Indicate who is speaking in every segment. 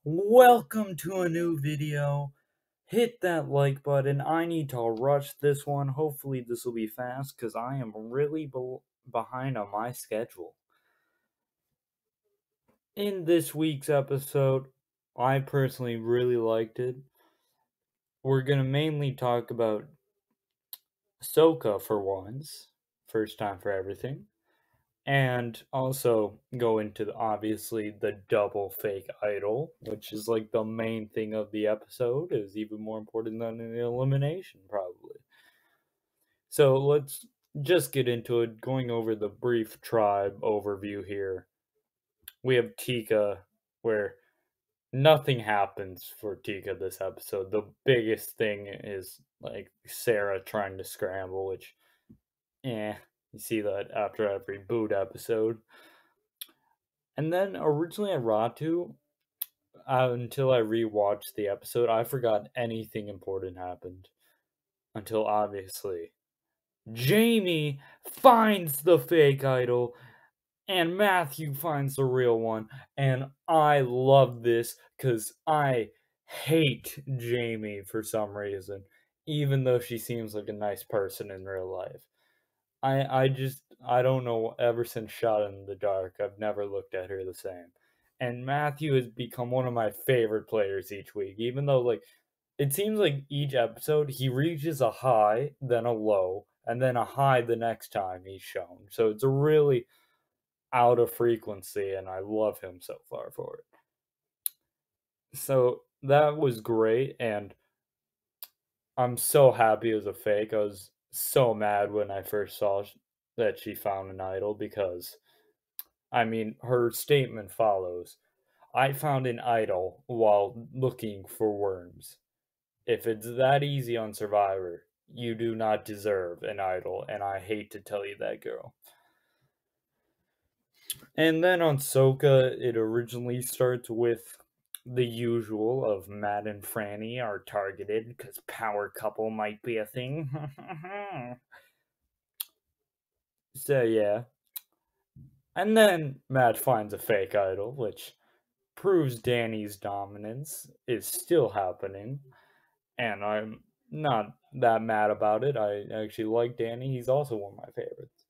Speaker 1: Welcome to a new video. Hit that like button. I need to rush this one. Hopefully this will be fast because I am really behind on my schedule. In this week's episode, I personally really liked it. We're going to mainly talk about Ahsoka for once. First time for everything. And also go into obviously the double fake idol, which is like the main thing of the episode, is even more important than an elimination, probably. So let's just get into it, going over the brief tribe overview here. We have Tika, where nothing happens for Tika this episode. The biggest thing is like Sarah trying to scramble, which, you see that after every boot episode. And then originally at Ratu, until I rewatched the episode, I forgot anything important happened. Until obviously, Jamie finds the fake idol, and Matthew finds the real one. And I love this because I hate Jamie for some reason, even though she seems like a nice person in real life. I don't know, ever since Shot in the Dark, I've never looked at her the same. And Matthew has become one of my favorite players each week, even though like it seems like each episode he reaches a high, then a low, and then a high the next time he's shown. So it's a really out of frequency, and I love him so far for it. So that was great, and I'm so happy it was a fake. I was so mad when I first saw that she found an idol because, I mean, her statement follows: I found an idol while looking for worms. If it's that easy on Survivor, you do not deserve an idol, and I hate to tell you that, girl. And then on Soka, it originally starts with the usual of Matt and Franny are targeted because power couple might be a thing. So yeah. And then Matt finds a fake idol, which proves Danny's dominance is still happening. And I'm not that mad about it. I actually like Danny. He's also one of my favorites.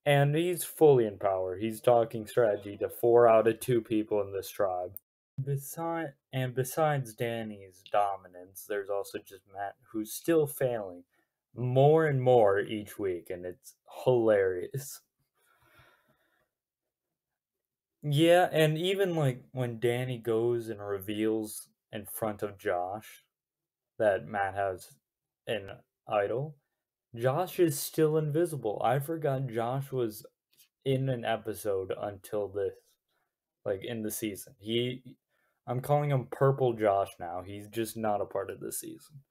Speaker 1: And he's fully in power. He's talking strategy to 4 out of 2 people in this tribe. Besides Danny's dominance, there's also just Matt, who's still failing more and more each week, and it's hilarious. Yeah, and even like when Danny goes and reveals in front of Josh that Matt has an idol, Josh is still invisible. I forgot Josh was in an episode until this, like in the season. I'm calling him Purple Josh now. He's just not a part of the season.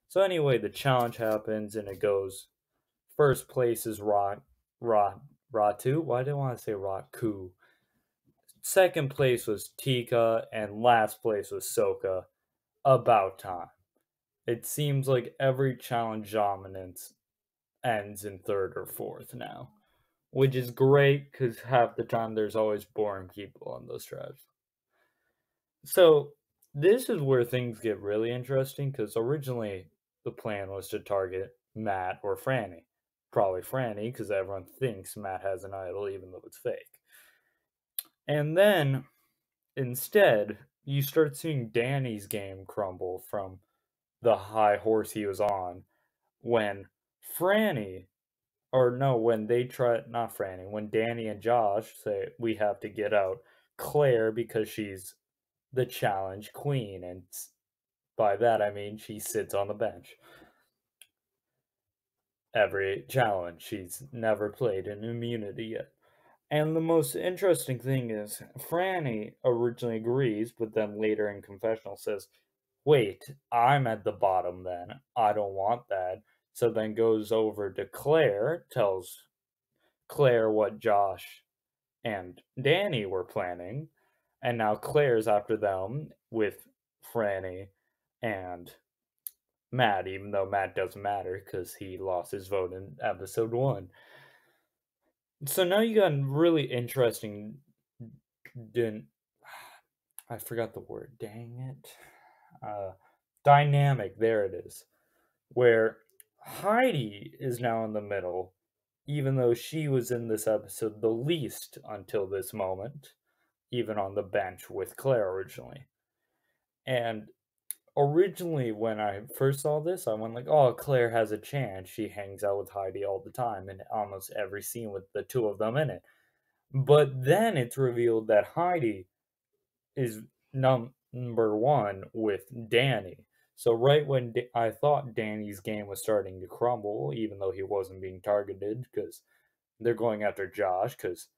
Speaker 1: So anyway, the challenge happens and it goes. First place is Ratu. Why did I want to say Raku? Second place was Tika, and last place was Soka. About time. It seems like every challenge dominance ends in third or fourth now, which is great because half the time there's always boring people on those tribes. So this is where things get really interesting because originally the plan was to target Matt or Franny. Probably Franny because everyone thinks Matt has an idol even though it's fake. And then instead, you start seeing Danny's game crumble from the high horse he was on when Franny, or no, when they try, not Franny, when Danny and Josh say, we have to get out Claire because she's the challenge queen, and by that I mean she sits on the bench. Every challenge, she's never played an immunity yet. And the most interesting thing is, Franny originally agrees, but then later in confessional says, wait, I'm at the bottom then. I don't want that. So then goes over to Claire, tells Claire what Josh and Danny were planning. And now Claire's after them with Franny and Matt, even though Matt doesn't matter because he lost his vote in episode 1. So now you got really interesting I forgot the word, dang it. Dynamic, there it is. Where Heidi is now in the middle, even though she was in this episode the least until this moment, even on the bench with Claire originally. And originally, when I first saw this, I went like, "Oh, Claire has a chance. She hangs out with Heidi all the time in almost every scene with the two of them in it." But then it's revealed that Heidi is number one with Danny. So right when I thought Danny's game was starting to crumble, even though he wasn't being targeted, because they're going after Josh, because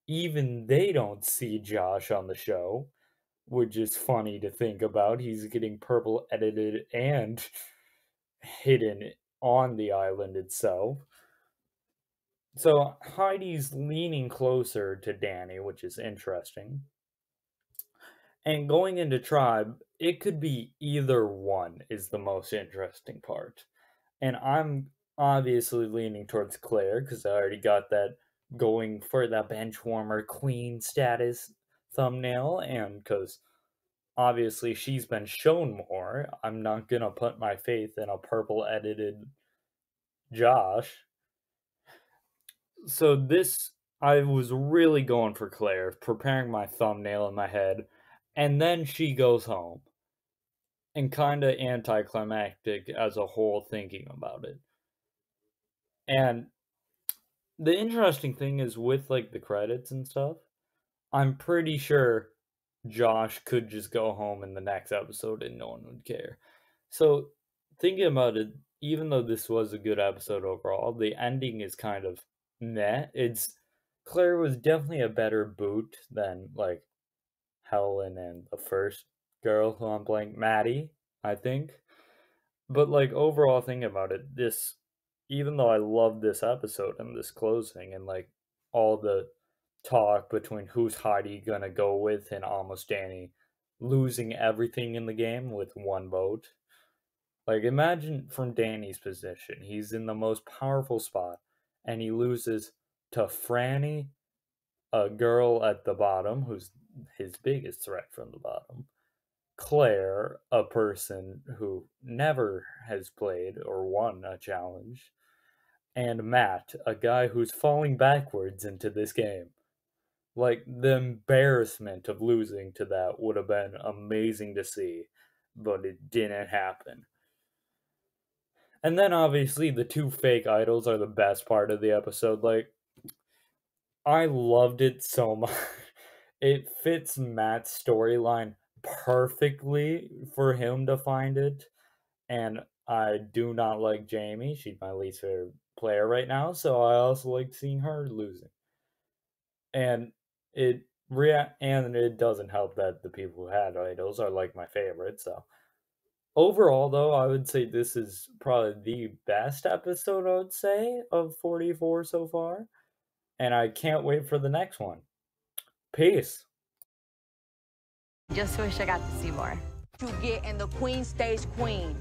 Speaker 1: even they don't see Josh on the show, which is funny to think about. He's getting purple edited and hidden on the island itself. So Heidi's leaning closer to Danny, which is interesting. And going into Tribe, it could be either one is the most interesting part. And I'm obviously leaning towards Claire because I already got that going for that bench warmer queen status thumbnail, and because obviously she's been shown more, I'm not gonna put my faith in a purple edited Josh. So this, I was really going for Claire, preparing my thumbnail in my head, and then she goes home. And kind of anticlimactic as a whole thinking about it. And the interesting thing is with like the credits and stuff, I'm pretty sure Josh could just go home in the next episode and no one would care. So thinking about it, even though this was a good episode overall, the ending is kind of meh. It's Claire was definitely a better boot than like Helen and the first girl who I'm blank, Maddie, I think. But like overall thinking about it, this, even though I love this episode and this closing and like all the talk between who's Heidi gonna go with and almost Danny losing everything in the game with one vote. Like imagine from Danny's position, he's in the most powerful spot and he loses to Franny, a girl at the bottom who's his biggest threat from the bottom. Claire, a person who never has played or won a challenge, and Matt, a guy who's falling backwards into this game. Like, the embarrassment of losing to that would have been amazing to see, but it didn't happen. And then obviously the two fake idols are the best part of the episode. Like, I loved it so much. It fits Matt's storyline perfectly for him to find it. And I do not like Jamie. She's my least favorite player right now, so I also like seeing her losing. And it doesn't help that the people who had idols are like my favorite. So overall, though, I would say this is probably the best episode I would say of 44 so far, and I can't wait for the next one. Peace.
Speaker 2: Just wish I got to see more.
Speaker 3: You get, and the queen stays queen.